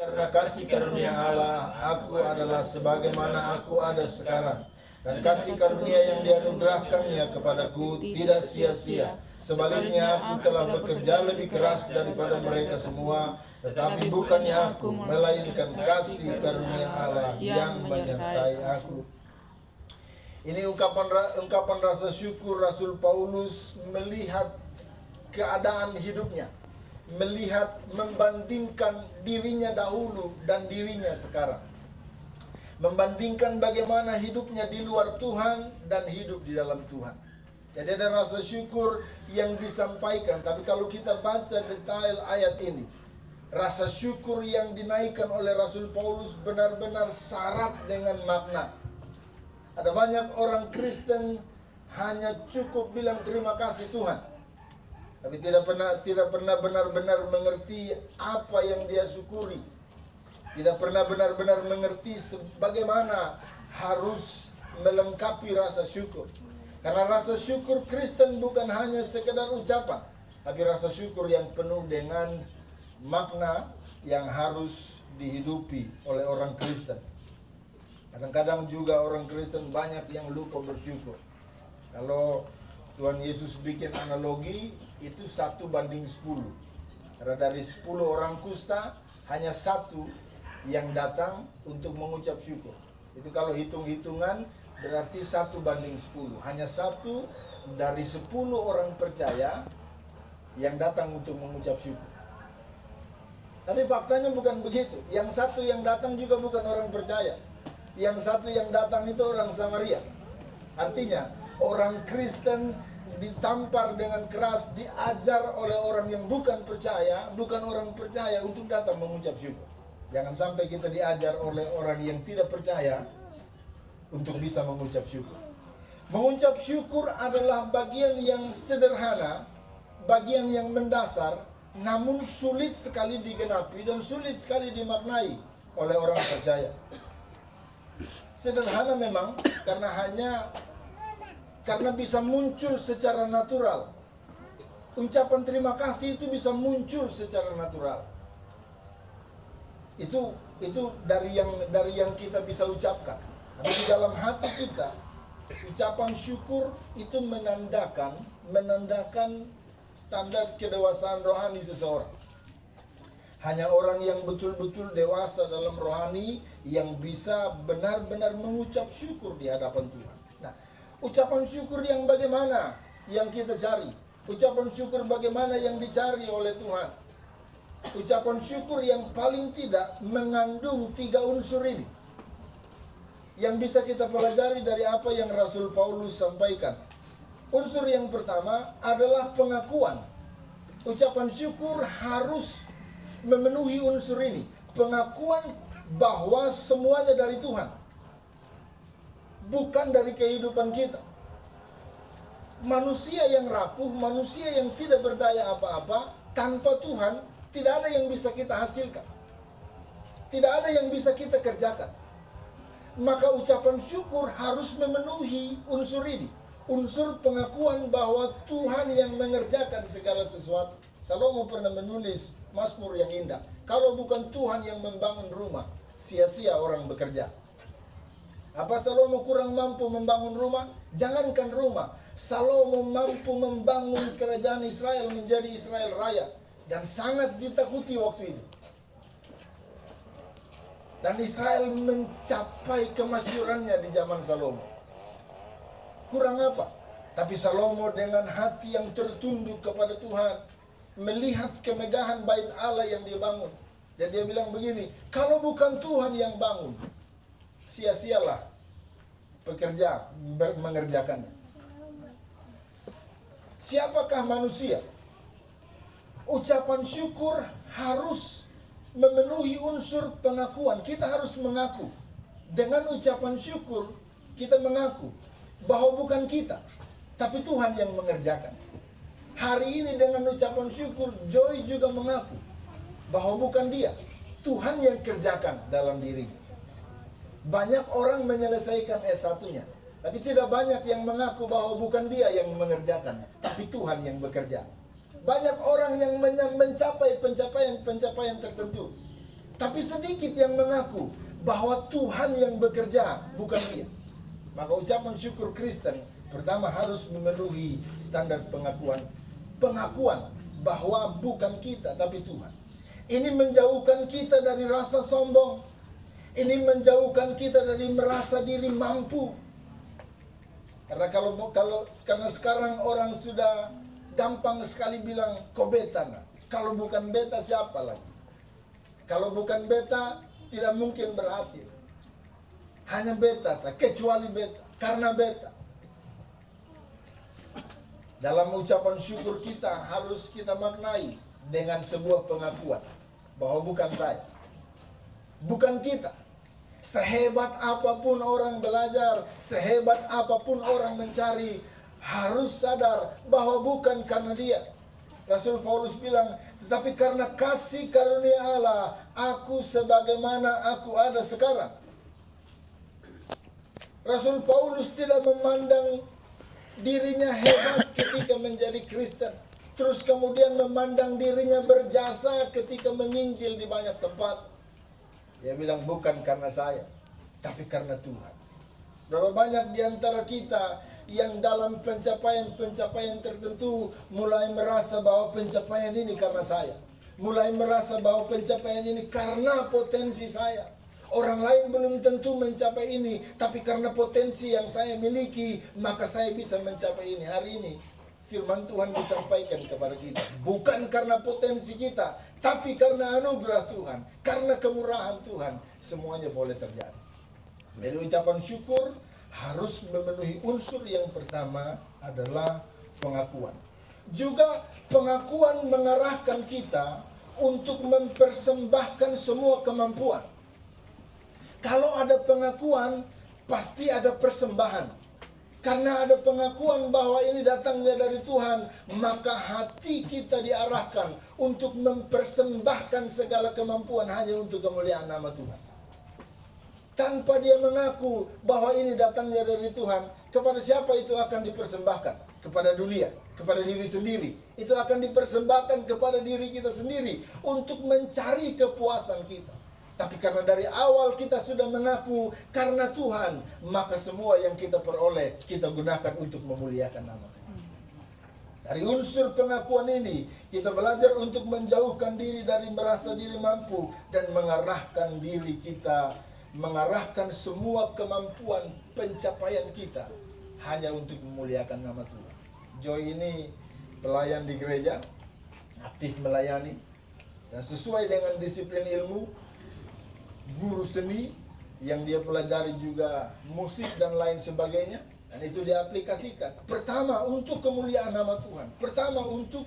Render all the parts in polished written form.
Karena kasih karunia Allah, aku adalah sebagaimana aku ada sekarang. Dan kasih karunia yang dianugerahkannya kepadaku tidak sia-sia. Sebaliknya aku telah bekerja lebih keras daripada mereka semua, tetapi bukannya aku, melainkan kasih karunia Allah yang menyertai aku. Ini ungkapan rasa syukur Rasul Paulus melihat keadaan hidupnya, melihat membandingkan dirinya dahulu dan dirinya sekarang, membandingkan bagaimana hidupnya di luar Tuhan dan hidup di dalam Tuhan. Jadi ada rasa syukur yang disampaikan. Tapi kalau kita baca detail ayat ini, rasa syukur yang dinaikkan oleh Rasul Paulus benar-benar syarat dengan makna. Ada banyak orang Kristen hanya cukup bilang terima kasih Tuhan, tapi tidak pernah benar-benar mengerti apa yang dia syukuri. Tidak pernah benar-benar mengerti bagaimana harus melengkapi rasa syukur. Karena rasa syukur Kristen bukan hanya sekedar ucapan, tapi rasa syukur yang penuh dengan makna yang harus dihidupi oleh orang Kristen. Kadang-kadang juga orang Kristen banyak yang lupa bersyukur. Kalau Tuhan Yesus bikin analogi, itu 1:10. Karena dari 10 orang kusta, hanya 1 yang datang untuk mengucap syukur. Itu kalau hitung-hitungan berarti 1:10. Hanya 1 dari 10 orang percaya yang datang untuk mengucap syukur. Tapi faktanya bukan begitu. Yang 1 yang datang juga bukan orang percaya. Yang 1 yang datang itu orang Samaria. Artinya orang Kristen ditampar dengan keras, diajar oleh orang yang bukan orang percaya untuk datang mengucap syukur. Jangan sampai kita diajar oleh orang yang tidak percaya untuk bisa mengucap syukur. Mengucap syukur adalah bagian yang sederhana, bagian yang mendasar, namun sulit sekali digenapi dan sulit sekali dimaknai oleh orang percaya. Sederhana memang karena bisa muncul secara natural. Ucapan terima kasih itu bisa muncul secara natural. Itu dari yang kita bisa ucapkan. Tapi di dalam hati kita, ucapan syukur itu menandakan standar kedewasaan rohani seseorang. Hanya orang yang betul-betul dewasa dalam rohani yang bisa benar-benar mengucap syukur di hadapan Tuhan. Nah, ucapan syukur yang bagaimana yang kita cari? Ucapan syukur bagaimana yang dicari oleh Tuhan? Ucapan syukur yang paling tidak mengandung 3 unsur ini, yang bisa kita pelajari dari apa yang Rasul Paulus sampaikan. Unsur yang pertama adalah pengakuan. Ucapan syukur harus memenuhi unsur ini. Pengakuan bahwa semuanya dari Tuhan, bukan dari kehidupan kita. Manusia yang rapuh, manusia yang tidak berdaya apa-apa, tanpa Tuhan tidak ada yang bisa kita hasilkan, tidak ada yang bisa kita kerjakan. Maka ucapan syukur harus memenuhi unsur ini. Unsur pengakuan bahwa Tuhan yang mengerjakan segala sesuatu. Salomo pernah menulis Mazmur yang indah. Kalau bukan Tuhan yang membangun rumah, sia-sia orang bekerja. Apa Salomo kurang mampu membangun rumah? Jangankan rumah, Salomo mampu membangun kerajaan Israel menjadi Israel Raya. Dan sangat ditakuti waktu itu. Dan Israel mencapai kemasyurannya di zaman Salomo. Kurang apa? Tapi Salomo dengan hati yang tertunduk kepada Tuhan, melihat kemegahan bait Allah yang dia bangun. Dan dia bilang begini, kalau bukan Tuhan yang bangun, sia-sialah pekerja mengerjakannya. Siapakah manusia? Ucapan syukur harus memenuhi unsur pengakuan. Kita harus mengaku. Dengan ucapan syukur, kita mengaku bahwa bukan kita, tapi Tuhan yang mengerjakan. Hari ini dengan ucapan syukur, Joy juga mengaku bahwa bukan dia, Tuhan yang kerjakan dalam dirinya. Banyak orang menyelesaikan S1-nya, tapi tidak banyak yang mengaku bahwa bukan dia yang mengerjakan, tapi Tuhan yang bekerja. Banyak orang yang mencapai pencapaian tertentu, Tapi sedikit yang mengaku bahwa Tuhan yang bekerja, bukan dia. Maka ucapan syukur Kristen pertama harus memenuhi standar pengakuan bahwa bukan kita tapi Tuhan. Ini menjauhkan kita dari rasa sombong. Ini menjauhkan kita dari merasa diri mampu. Karena sekarang orang sudah gampang sekali bilang kau beta. Kalau bukan beta siapa lagi? Kalau bukan beta tidak mungkin berhasil. Hanya beta saja, kecuali beta, karena beta. Dalam ucapan syukur kita harus kita maknai dengan sebuah pengakuan bahwa bukan saya, bukan kita. Sehebat apapun orang belajar, sehebat apapun orang mencari, harus sadar bahwa bukan karena dia. Rasul Paulus bilang, tetapi karena kasih karunia Allah, aku sebagaimana aku ada sekarang. Rasul Paulus tidak memandang dirinya hebat ketika menjadi Kristen, terus kemudian memandang dirinya berjasa ketika menginjil di banyak tempat. Dia bilang bukan karena saya, tapi karena Tuhan. Berapa banyak di antara kita yang dalam pencapaian tertentu mulai merasa bahwa pencapaian ini karena saya, mulai merasa bahwa pencapaian ini karena potensi saya. Orang lain belum tentu mencapai ini, tapi karena potensi yang saya miliki, maka saya bisa mencapai ini. Hari ini firman Tuhan disampaikan kepada kita, bukan karena potensi kita, tapi karena anugerah Tuhan, karena kemurahan Tuhan, semuanya boleh terjadi. Jadi ucapan syukur harus memenuhi unsur yang pertama adalah pengakuan. Juga pengakuan mengarahkan kita untuk mempersembahkan semua kemampuan. Kalau ada pengakuan, pasti ada persembahan. Karena ada pengakuan bahwa ini datangnya dari Tuhan, maka hati kita diarahkan untuk mempersembahkan segala kemampuan hanya untuk kemuliaan nama Tuhan. Tanpa dia mengaku bahwa ini datangnya dari Tuhan, kepada siapa itu akan dipersembahkan? Kepada dunia, kepada diri sendiri. Itu akan dipersembahkan kepada diri kita sendiri untuk mencari kepuasan kita. Tapi karena dari awal kita sudah mengaku karena Tuhan, maka semua yang kita peroleh kita gunakan untuk memuliakan nama Tuhan. Dari unsur pengakuan ini kita belajar untuk menjauhkan diri dari merasa diri mampu dan mengarahkan diri kita, mengarahkan semua kemampuan pencapaian kita hanya untuk memuliakan nama Tuhan. Joy ini pelayan di gereja, aktif melayani, dan sesuai dengan disiplin ilmu, guru seni yang dia pelajari juga musik dan lain sebagainya, dan itu diaplikasikan. Pertama untuk kemuliaan nama Tuhan, pertama untuk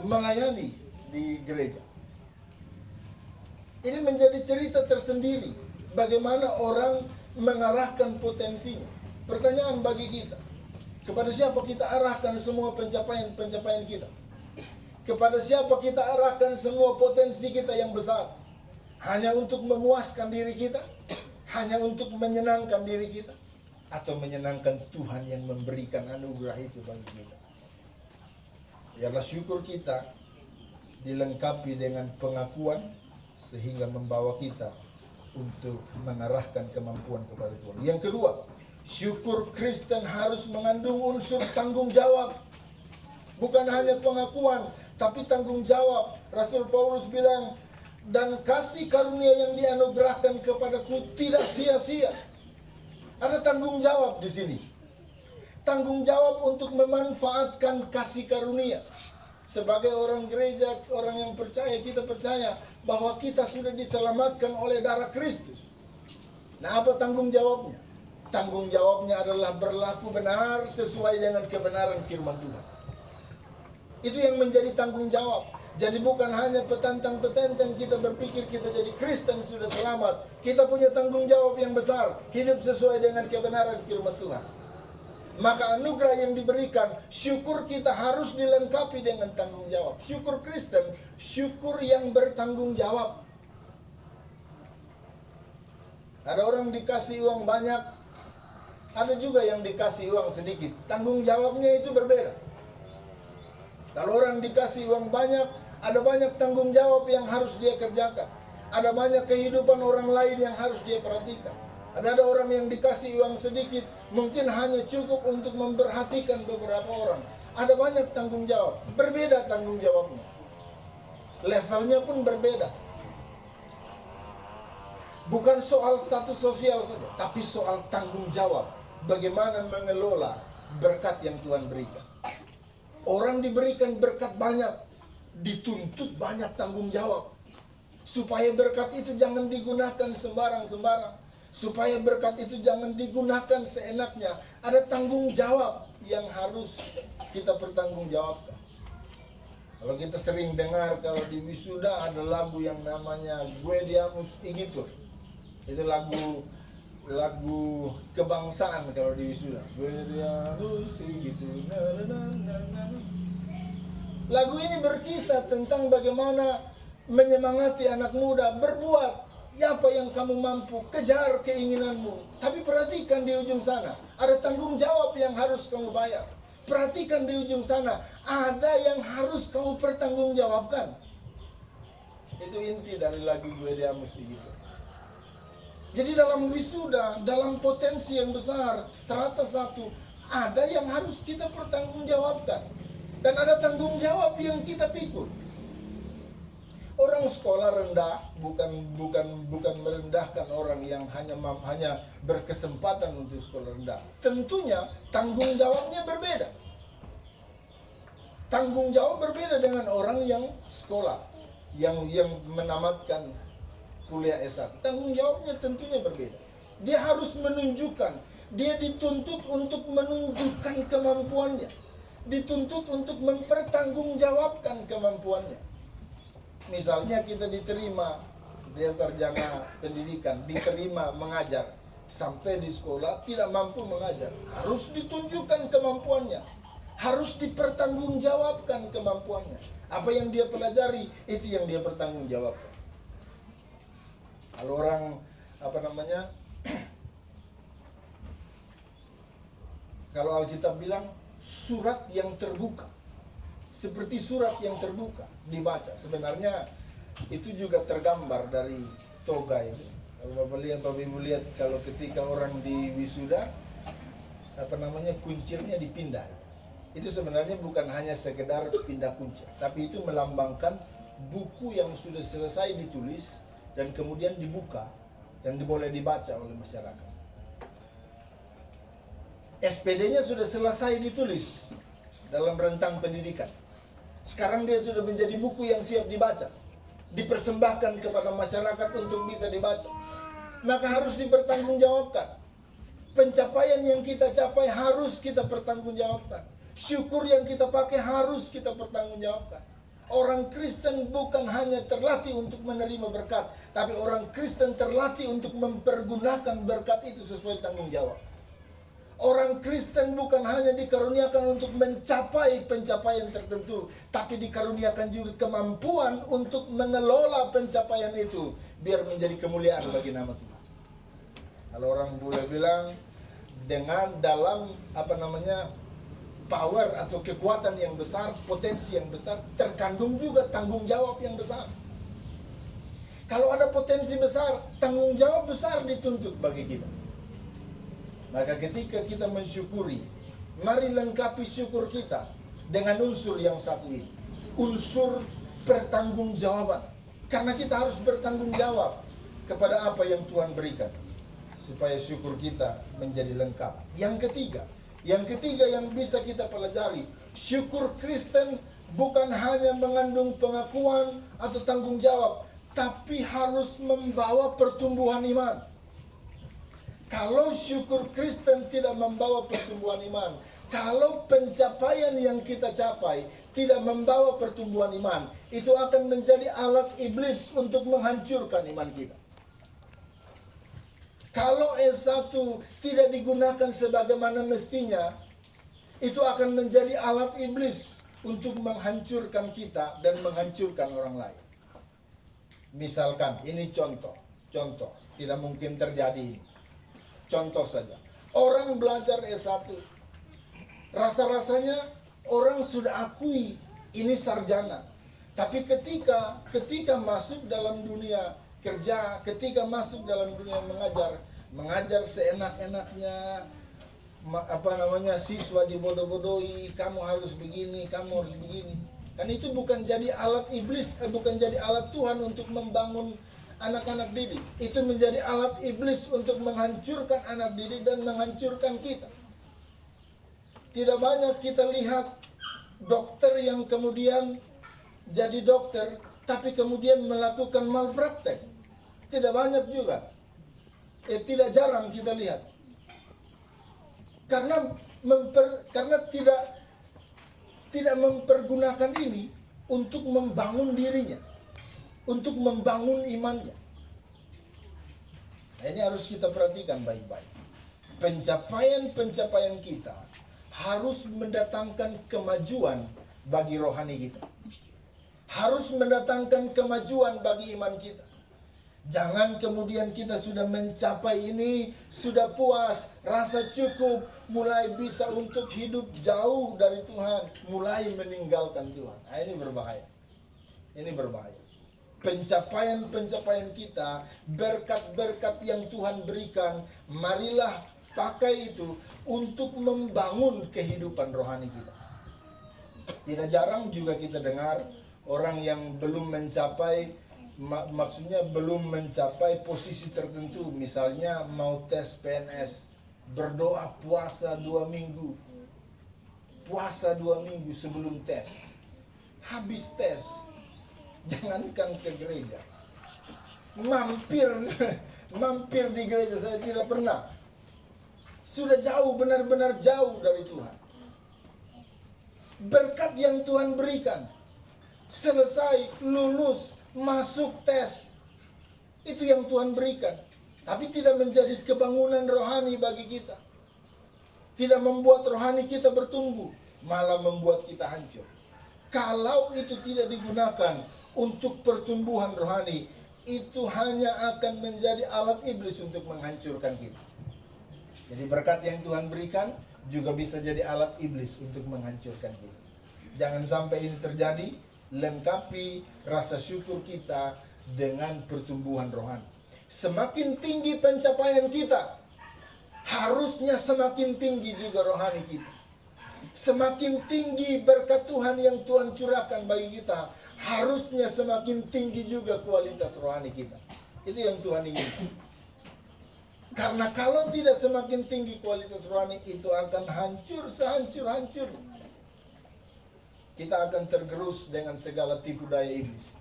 melayani di gereja. Ini menjadi cerita tersendiri bagaimana orang mengarahkan potensinya. Pertanyaan bagi kita, kepada siapa kita arahkan semua pencapaian kita? Kepada siapa kita arahkan semua potensi kita yang besar? Hanya untuk memuaskan diri kita? Hanya untuk menyenangkan diri kita? Atau menyenangkan Tuhan yang memberikan anugerah itu bagi kita? Biarlah syukur kita dilengkapi dengan pengakuan sehingga membawa kita untuk mengarahkan kemampuan kepada Tuhan. Yang kedua, syukur Kristen harus mengandung unsur tanggung jawab. Bukan hanya pengakuan, tapi tanggung jawab. Rasul Paulus bilang, dan kasih karunia yang dianugerahkan kepadaku tidak sia-sia. Ada tanggung jawab di sini. Tanggung jawab untuk memanfaatkan kasih karunia. Sebagai orang gereja, orang yang percaya, kita percaya bahwa kita sudah diselamatkan oleh darah Kristus. Nah, apa tanggung jawabnya? Tanggung jawabnya adalah berlaku benar sesuai dengan kebenaran firman Tuhan. Itu yang menjadi tanggung jawab. Jadi bukan hanya petantang-petantang kita berpikir kita jadi Kristen sudah selamat. Kita punya tanggung jawab yang besar, hidup sesuai dengan kebenaran firman Tuhan. Maka anugerah yang diberikan, syukur kita harus dilengkapi dengan tanggung jawab. Syukur Kristen, syukur yang bertanggung jawab. Ada orang dikasih uang banyak, ada juga yang dikasih uang sedikit. Tanggung jawabnya itu berbeda. Kalau orang dikasih uang banyak, Ada banyak tanggung jawab yang harus dia kerjakan. Ada banyak kehidupan orang lain yang harus dia perhatikan. Ada orang yang dikasih uang sedikit, mungkin hanya cukup untuk memperhatikan beberapa orang. Ada banyak tanggung jawab, berbeda tanggung jawabnya. Levelnya pun berbeda. Bukan soal status sosial saja, tapi soal tanggung jawab. Bagaimana mengelola berkat yang Tuhan berikan. Orang diberikan berkat banyak, dituntut banyak tanggung jawab. Supaya berkat itu jangan digunakan sembarang-sembarang. Supaya berkat itu jangan digunakan seenaknya. Ada tanggung jawab yang harus kita pertanggungjawabkan. Kalau kita sering dengar, kalau di wisuda ada lagu yang namanya Gue Diamus gitu. Itu lagu kebangsaan kalau di wisuda. Gue Diamus gitu. Lagu ini berkisah tentang bagaimana menyemangati anak muda berbuat apa yang kamu mampu, kejar keinginanmu. Tapi perhatikan di ujung sana, ada tanggung jawab yang harus kamu bayar. Perhatikan di ujung sana, ada yang harus kamu pertanggungjawabkan. Itu inti dari lagu Gue Diamus gitu. Jadi dalam wisuda, dalam potensi yang besar, strata 1, ada yang harus kita pertanggungjawabkan. Dan ada tanggung jawab yang kita pikul. Orang sekolah rendah bukan merendahkan orang yang hanya berkesempatan untuk sekolah rendah. Tentunya tanggung jawabnya berbeda. Tanggung jawab berbeda dengan orang yang sekolah, yang menamatkan kuliah S1. Tanggung jawabnya tentunya berbeda. Dia harus menunjukkan, dia dituntut untuk menunjukkan kemampuannya. Dituntut untuk mempertanggungjawabkan kemampuannya. Misalnya kita diterima, dia sarjana pendidikan, diterima mengajar, sampai di sekolah tidak mampu mengajar, harus ditunjukkan kemampuannya, harus dipertanggungjawabkan kemampuannya. Apa yang dia pelajari, itu yang dia pertanggungjawabkan. Kalau orang kalau Alkitab bilang surat yang terbuka, seperti surat yang terbuka dibaca. Sebenarnya itu juga tergambar dari toga itu. Kalau Bapak Ibu lihat kalau ketika orang di wisuda kuncirnya dipindah. Itu sebenarnya bukan hanya sekedar pindah kuncir, tapi itu melambangkan buku yang sudah selesai ditulis dan kemudian dibuka dan boleh dibaca oleh masyarakat. SPD-nya sudah selesai ditulis dalam rentang pendidikan. Sekarang dia sudah menjadi buku yang siap dibaca, dipersembahkan kepada masyarakat untuk bisa dibaca. Maka harus dipertanggungjawabkan. Pencapaian yang kita capai harus kita pertanggungjawabkan. Syukur yang kita pakai harus kita pertanggungjawabkan. Orang Kristen bukan hanya terlatih untuk menerima berkat, tapi orang Kristen terlatih untuk mempergunakan berkat itu sesuai tanggung jawab. Orang Kristen bukan hanya dikaruniakan untuk mencapai pencapaian tertentu, tapi dikaruniakan juga kemampuan untuk mengelola pencapaian itu biar menjadi kemuliaan bagi nama Tuhan. Kalau orang boleh bilang dengan dalam power atau kekuatan yang besar, potensi yang besar, terkandung juga tanggung jawab yang besar. Kalau ada potensi besar, tanggung jawab besar dituntut bagi kita. Maka ketika kita mensyukuri, mari lengkapi syukur kita dengan unsur yang satu ini. Unsur pertanggungjawaban. Karena kita harus bertanggung jawab kepada apa yang Tuhan berikan. Supaya syukur kita menjadi lengkap. Yang ketiga yang bisa kita pelajari. Syukur Kristen bukan hanya mengandung pengakuan atau tanggung jawab, tapi harus membawa pertumbuhan iman. Kalau syukur Kristen tidak membawa pertumbuhan iman, kalau pencapaian yang kita capai tidak membawa pertumbuhan iman, itu akan menjadi alat iblis untuk menghancurkan iman kita. Kalau S1 tidak digunakan sebagaimana mestinya, itu akan menjadi alat iblis untuk menghancurkan kita dan menghancurkan orang lain. Misalkan, ini contoh, tidak mungkin terjadi ini. Contoh saja, orang belajar S1, rasa-rasanya orang sudah akui ini sarjana. Tapi ketika masuk dalam dunia kerja, ketika masuk dalam dunia mengajar seenak-enaknya, siswa dibodoh-bodohi, kamu harus begini, kamu harus begini. Kan itu bukan jadi alat iblis, bukan jadi alat Tuhan untuk membangun anak-anak didik. Itu menjadi alat iblis untuk menghancurkan anak didik dan menghancurkan kita. Tidak banyak kita lihat dokter yang kemudian jadi dokter, tapi kemudian melakukan malpraktek. Tidak banyak juga. Tidak jarang kita lihat. Karena tidak mempergunakan ini untuk membangun dirinya, untuk membangun imannya. Nah, ini harus kita perhatikan baik-baik. Pencapaian kita harus mendatangkan kemajuan bagi rohani kita. Harus mendatangkan kemajuan bagi iman kita. Jangan kemudian kita sudah mencapai ini, sudah puas, rasa cukup, mulai bisa untuk hidup jauh dari Tuhan, mulai meninggalkan Tuhan. Nah, ini berbahaya. Ini berbahaya. Pencapaian kita, berkat-berkat yang Tuhan berikan, marilah pakai itu untuk membangun kehidupan rohani kita. Tidak jarang juga kita dengar orang yang belum mencapai, maksudnya belum mencapai posisi tertentu, misalnya mau tes PNS, berdoa puasa 2 minggu, puasa 2 minggu sebelum tes, habis tes, jangankan ke gereja, mampir di gereja saya tidak pernah, sudah jauh, benar-benar jauh dari Tuhan. Berkat yang Tuhan berikan, selesai, lulus, masuk tes, itu yang Tuhan berikan, tapi tidak menjadi kebangunan rohani bagi kita, tidak membuat rohani kita bertumbuh, malah membuat kita hancur. Kalau itu tidak digunakan untuk pertumbuhan rohani, itu hanya akan menjadi alat iblis untuk menghancurkan kita. Jadi berkat yang Tuhan berikan juga bisa jadi alat iblis untuk menghancurkan kita. Jangan sampai ini terjadi. Lengkapi rasa syukur kita dengan pertumbuhan rohani. Semakin tinggi pencapaian kita, harusnya semakin tinggi juga rohani kita. Semakin tinggi berkat Tuhan yang Tuhan curahkan bagi kita, harusnya semakin tinggi juga kualitas rohani kita. Itu yang Tuhan inginkan. Karena kalau tidak semakin tinggi kualitas rohani, itu akan hancur sehancur-hancur. Kita akan tergerus dengan segala tipu daya iblis.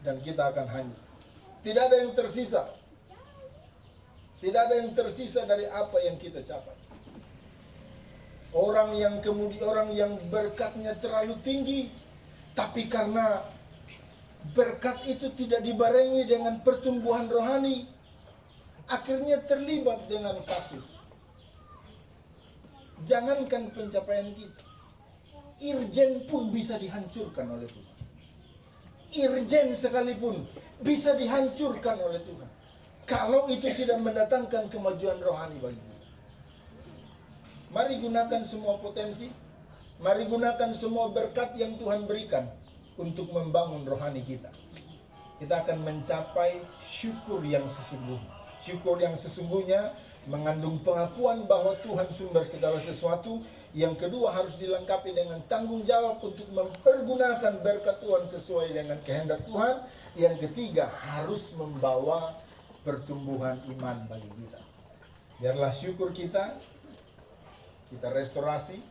Dan kita akan hanyut. Tidak ada yang tersisa. Tidak ada yang tersisa dari apa yang kita capai. Orang yang berkatnya terlalu tinggi, tapi karena berkat itu tidak dibarengi dengan pertumbuhan rohani, akhirnya terlibat dengan kasus. Jangankan pencapaian kita, irjen pun bisa dihancurkan oleh Tuhan. Irjen sekalipun bisa dihancurkan oleh Tuhan, kalau itu tidak mendatangkan kemajuan rohani bagi kita. Mari gunakan semua potensi, mari gunakan semua berkat yang Tuhan berikan untuk membangun rohani kita. Kita akan mencapai syukur yang sesungguhnya. Syukur yang sesungguhnya mengandung pengakuan bahwa Tuhan sumber segala sesuatu. Yang kedua, harus dilengkapi dengan tanggung jawab untuk mempergunakan berkat Tuhan sesuai dengan kehendak Tuhan. Yang ketiga, harus membawa pertumbuhan iman bagi kita. Biarlah syukur kita restorasi,